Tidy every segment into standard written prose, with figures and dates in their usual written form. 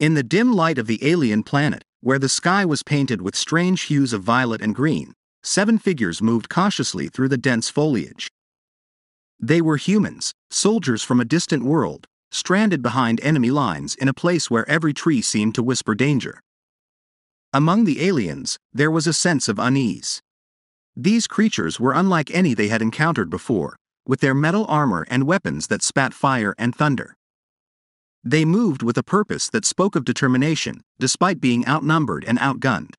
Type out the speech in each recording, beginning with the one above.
In the dim light of the alien planet, where the sky was painted with strange hues of violet and green, 7 figures moved cautiously through the dense foliage. They were humans, soldiers from a distant world, stranded behind enemy lines in a place where every tree seemed to whisper danger. Among the aliens, there was a sense of unease. These creatures were unlike any they had encountered before, with their metal armor and weapons that spat fire and thunder. They moved with a purpose that spoke of determination, despite being outnumbered and outgunned.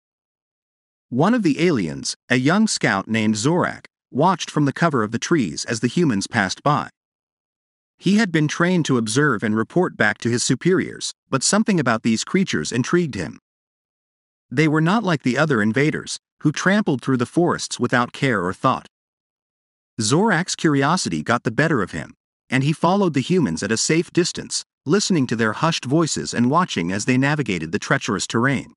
One of the aliens, a young scout named Zorak, watched from the cover of the trees as the humans passed by. He had been trained to observe and report back to his superiors, but something about these creatures intrigued him. They were not like the other invaders, who trampled through the forests without care or thought. Zorak's curiosity got the better of him, and he followed the humans at a safe distance, listening to their hushed voices and watching as they navigated the treacherous terrain.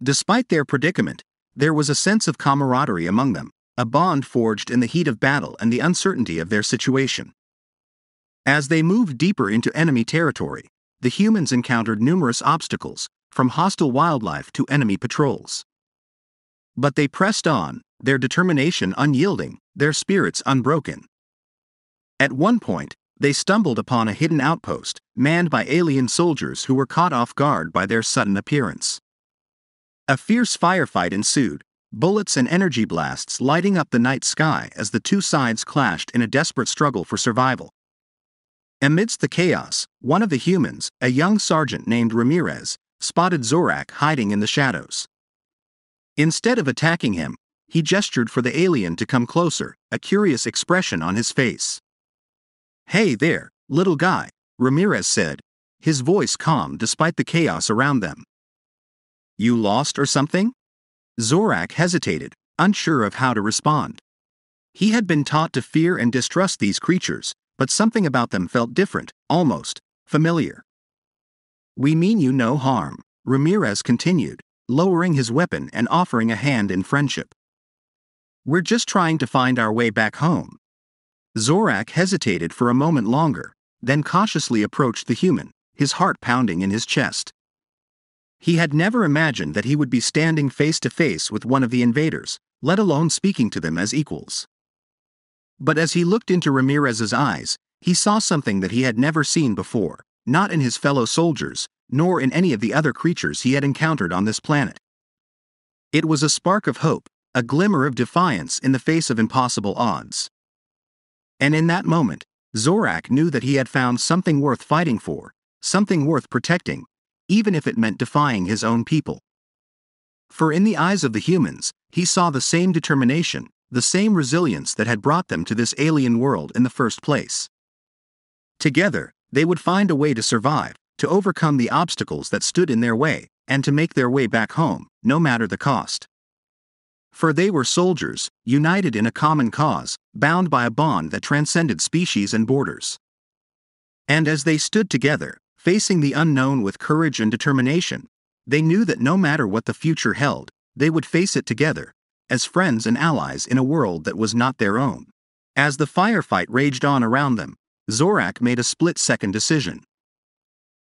Despite their predicament, there was a sense of camaraderie among them, a bond forged in the heat of battle and the uncertainty of their situation. As they moved deeper into enemy territory, the humans encountered numerous obstacles, from hostile wildlife to enemy patrols. But they pressed on, their determination unyielding, their spirits unbroken. At one point, they stumbled upon a hidden outpost, manned by alien soldiers who were caught off guard by their sudden appearance. A fierce firefight ensued, bullets and energy blasts lighting up the night sky as the two sides clashed in a desperate struggle for survival. Amidst the chaos, one of the humans, a young sergeant named Ramirez, spotted Zorak hiding in the shadows. Instead of attacking him, he gestured for the alien to come closer, a curious expression on his face. "Hey there, little guy," Ramirez said, his voice calm despite the chaos around them. "You lost or something?" Zorak hesitated, unsure of how to respond. He had been taught to fear and distrust these creatures, but something about them felt different, almost familiar. "We mean you no harm," Ramirez continued, lowering his weapon and offering a hand in friendship. "We're just trying to find our way back home." Zorak hesitated for a moment longer, then cautiously approached the human, his heart pounding in his chest. He had never imagined that he would be standing face to face with one of the invaders, let alone speaking to them as equals. But as he looked into Ramirez's eyes, he saw something that he had never seen before, not in his fellow soldiers, nor in any of the other creatures he had encountered on this planet. It was a spark of hope, a glimmer of defiance in the face of impossible odds. And in that moment, Zorak knew that he had found something worth fighting for, something worth protecting, even if it meant defying his own people. For in the eyes of the humans, he saw the same determination, the same resilience that had brought them to this alien world in the first place. Together, they would find a way to survive, to overcome the obstacles that stood in their way, and to make their way back home, no matter the cost. For they were soldiers, united in a common cause, bound by a bond that transcended species and borders. And as they stood together, facing the unknown with courage and determination, they knew that no matter what the future held, they would face it together, as friends and allies in a world that was not their own. As the firefight raged on around them, Zorak made a split-second decision.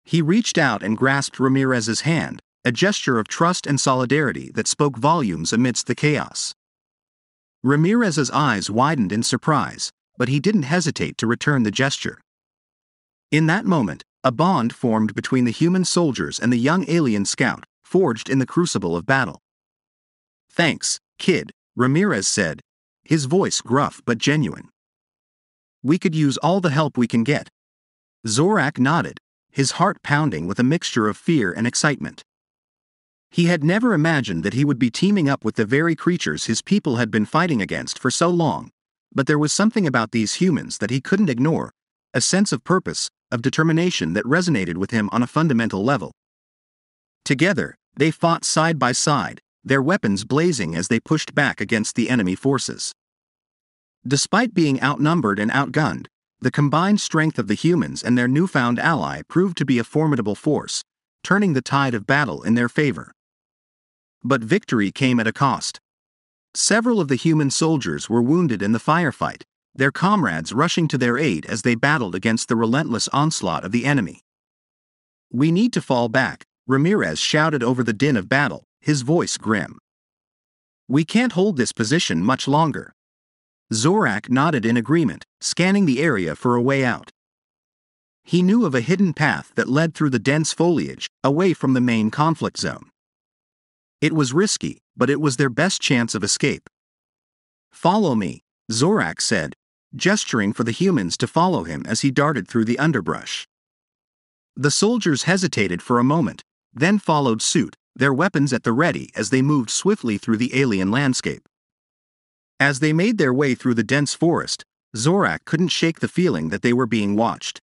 He reached out and grasped Ramirez's hand, a gesture of trust and solidarity that spoke volumes amidst the chaos. Ramirez's eyes widened in surprise, but he didn't hesitate to return the gesture. In that moment, a bond formed between the human soldiers and the young alien scout, forged in the crucible of battle. "Thanks, kid," Ramirez said, his voice gruff but genuine. "We could use all the help we can get." Zorak nodded, his heart pounding with a mixture of fear and excitement. He had never imagined that he would be teaming up with the very creatures his people had been fighting against for so long, but there was something about these humans that he couldn't ignore, a sense of purpose, of determination that resonated with him on a fundamental level. Together, they fought side by side, their weapons blazing as they pushed back against the enemy forces. Despite being outnumbered and outgunned, the combined strength of the humans and their newfound ally proved to be a formidable force, turning the tide of battle in their favor. But victory came at a cost. Several of the human soldiers were wounded in the firefight, their comrades rushing to their aid as they battled against the relentless onslaught of the enemy. "We need to fall back," Ramirez shouted over the din of battle, his voice grim. "We can't hold this position much longer." Zorak nodded in agreement, scanning the area for a way out. He knew of a hidden path that led through the dense foliage, away from the main conflict zone. It was risky, but it was their best chance of escape. "Follow me," Zorak said, gesturing for the humans to follow him as he darted through the underbrush. The soldiers hesitated for a moment, then followed suit, their weapons at the ready as they moved swiftly through the alien landscape. As they made their way through the dense forest, Zorak couldn't shake the feeling that they were being watched.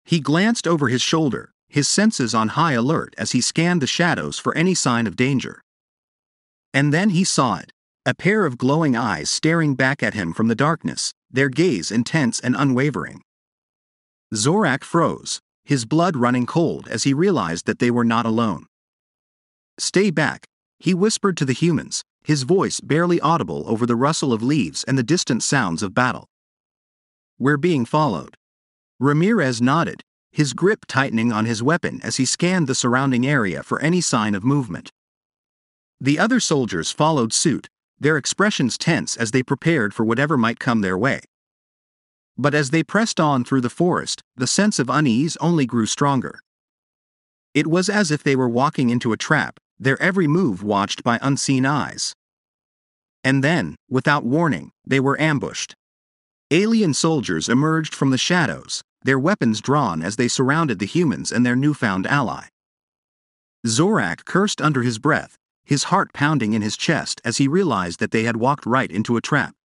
He glanced over his shoulder, his senses on high alert as he scanned the shadows for any sign of danger. And then he saw it, a pair of glowing eyes staring back at him from the darkness, their gaze intense and unwavering. Zorak froze, his blood running cold as he realized that they were not alone. "Stay back," he whispered to the humans, his voice barely audible over the rustle of leaves and the distant sounds of battle. "We're being followed." Ramirez nodded, his grip tightening on his weapon as he scanned the surrounding area for any sign of movement. The other soldiers followed suit, their expressions tense as they prepared for whatever might come their way. But as they pressed on through the forest, the sense of unease only grew stronger. It was as if they were walking into a trap, their every move watched by unseen eyes. And then, without warning, they were ambushed. Alien soldiers emerged from the shadows, their weapons drawn as they surrounded the humans and their newfound ally. Zorak cursed under his breath, his heart pounding in his chest as he realized that they had walked right into a trap.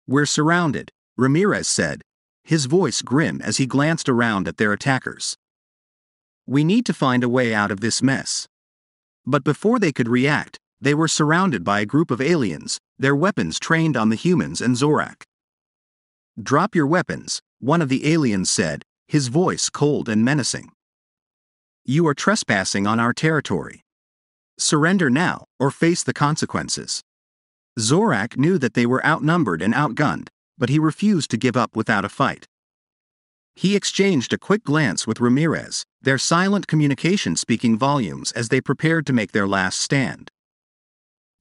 "We're surrounded," Ramirez said, his voice grim as he glanced around at their attackers. "We need to find a way out of this mess." But before they could react, they were surrounded by a group of aliens, their weapons trained on the humans and Zorak. "Drop your weapons," one of the aliens said, his voice cold and menacing. "You are trespassing on our territory. Surrender now, or face the consequences." Zorak knew that they were outnumbered and outgunned, but he refused to give up without a fight. He exchanged a quick glance with Ramirez, their silent communication speaking volumes as they prepared to make their last stand.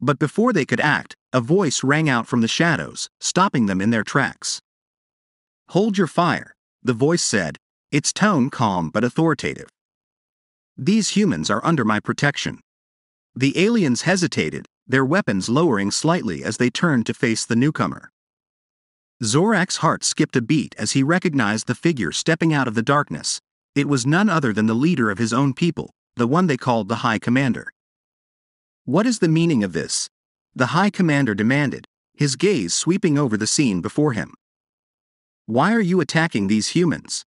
But before they could act, a voice rang out from the shadows, stopping them in their tracks. "Hold your fire," the voice said, its tone calm but authoritative. "These humans are under my protection." The aliens hesitated, their weapons lowering slightly as they turned to face the newcomer. Zorak's heart skipped a beat as he recognized the figure stepping out of the darkness. It was none other than the leader of his own people, the one they called the High Commander. "What is the meaning of this?" the High Commander demanded, his gaze sweeping over the scene before him. "Why are you attacking these humans?"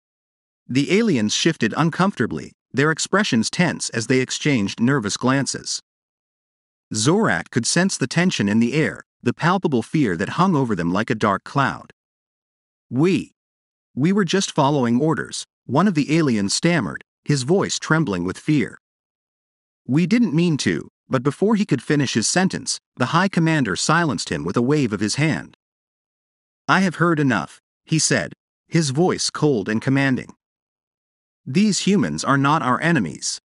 The aliens shifted uncomfortably, their expressions tense as they exchanged nervous glances. Zorak could sense the tension in the air, the palpable fear that hung over them like a dark cloud. We were just following orders," one of the aliens stammered, his voice trembling with fear. "We didn't mean to," but before he could finish his sentence, the High Commander silenced him with a wave of his hand. "I have heard enough," he said, his voice cold and commanding. "These humans are not our enemies.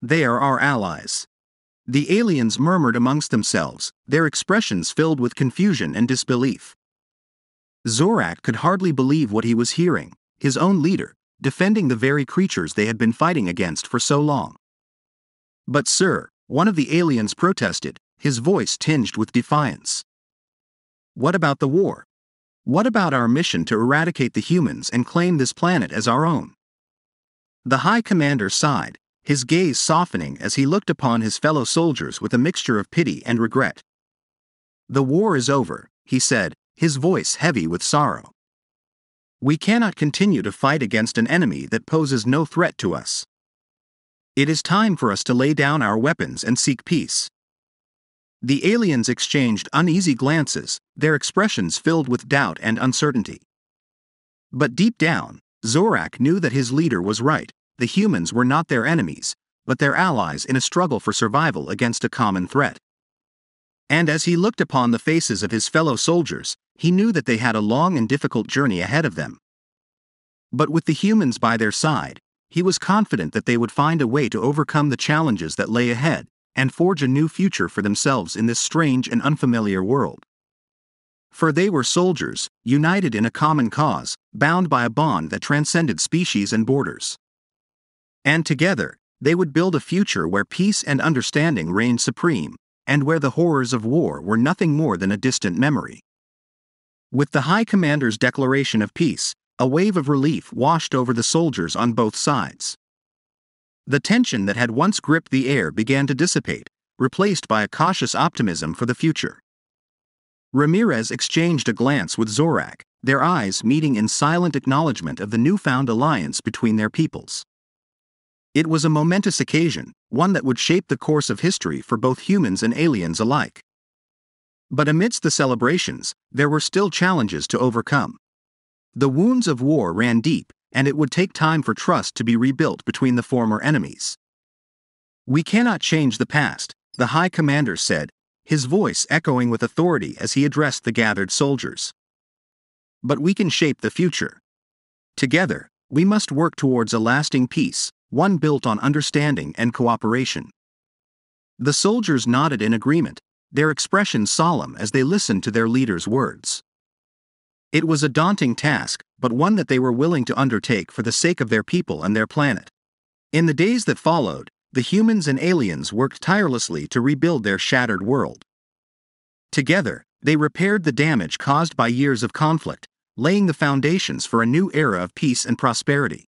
They are our allies." The aliens murmured amongst themselves, their expressions filled with confusion and disbelief. Zorak could hardly believe what he was hearing, his own leader, defending the very creatures they had been fighting against for so long. "But sir," one of the aliens protested, his voice tinged with defiance. "What about the war? What about our mission to eradicate the humans and claim this planet as our own?" The High Commander sighed, his gaze softening as he looked upon his fellow soldiers with a mixture of pity and regret. "The war is over," he said, his voice heavy with sorrow. "We cannot continue to fight against an enemy that poses no threat to us. It is time for us to lay down our weapons and seek peace." The aliens exchanged uneasy glances, their expressions filled with doubt and uncertainty. But deep down, Zorak knew that his leader was right. The humans were not their enemies, but their allies in a struggle for survival against a common threat. And as he looked upon the faces of his fellow soldiers, he knew that they had a long and difficult journey ahead of them. But with the humans by their side, He was confident that they would find a way to overcome the challenges that lay ahead, and forge a new future for themselves in this strange and unfamiliar world. For they were soldiers, united in a common cause, bound by a bond that transcended species and borders. And together, they would build a future where peace and understanding reigned supreme, and where the horrors of war were nothing more than a distant memory. With the High Commander's declaration of peace, a wave of relief washed over the soldiers on both sides. The tension that had once gripped the air began to dissipate, replaced by a cautious optimism for the future. Ramirez exchanged a glance with Zorak, their eyes meeting in silent acknowledgement of the newfound alliance between their peoples. It was a momentous occasion, one that would shape the course of history for both humans and aliens alike. But amidst the celebrations, there were still challenges to overcome. The wounds of war ran deep, and it would take time for trust to be rebuilt between the former enemies. "We cannot change the past," the High Commander said, his voice echoing with authority as he addressed the gathered soldiers. "But we can shape the future. Together, we must work towards a lasting peace, one built on understanding and cooperation." The soldiers nodded in agreement, their expressions solemn as they listened to their leader's words. It was a daunting task, but one that they were willing to undertake for the sake of their people and their planet. In the days that followed, the humans and aliens worked tirelessly to rebuild their shattered world. Together, they repaired the damage caused by years of conflict, laying the foundations for a new era of peace and prosperity.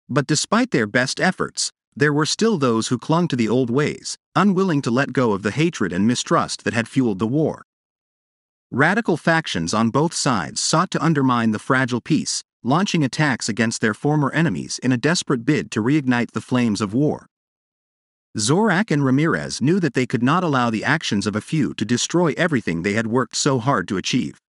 But despite their best efforts, there were still those who clung to the old ways, unwilling to let go of the hatred and mistrust that had fueled the war. Radical factions on both sides sought to undermine the fragile peace, launching attacks against their former enemies in a desperate bid to reignite the flames of war. Zorak and Ramirez knew that they could not allow the actions of a few to destroy everything they had worked so hard to achieve.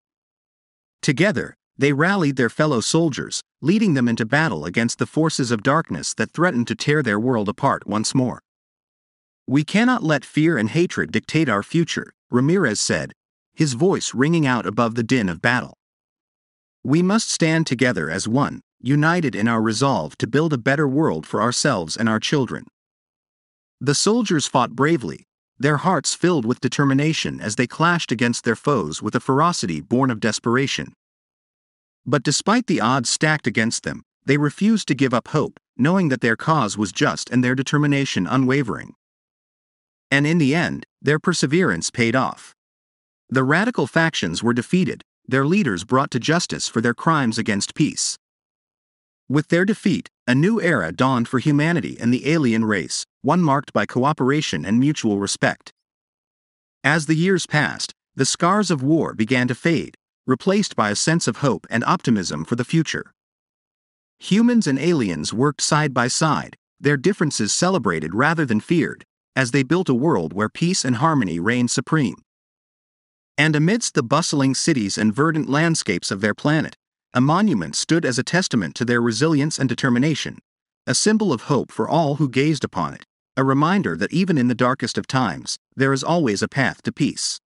Together, they rallied their fellow soldiers, leading them into battle against the forces of darkness that threatened to tear their world apart once more. "We cannot let fear and hatred dictate our future," Ramirez said, his voice ringing out above the din of battle. "We must stand together as one, united in our resolve to build a better world for ourselves and our children." The soldiers fought bravely, their hearts filled with determination as they clashed against their foes with a ferocity born of desperation. But despite the odds stacked against them, they refused to give up hope, knowing that their cause was just and their determination unwavering. And in the end, their perseverance paid off. The radical factions were defeated, their leaders brought to justice for their crimes against peace. With their defeat, a new era dawned for humanity and the alien race, one marked by cooperation and mutual respect. As the years passed, the scars of war began to fade, replaced by a sense of hope and optimism for the future. Humans and aliens worked side by side, their differences celebrated rather than feared, as they built a world where peace and harmony reigned supreme. And amidst the bustling cities and verdant landscapes of their planet, a monument stood as a testament to their resilience and determination, a symbol of hope for all who gazed upon it, a reminder that even in the darkest of times, there is always a path to peace.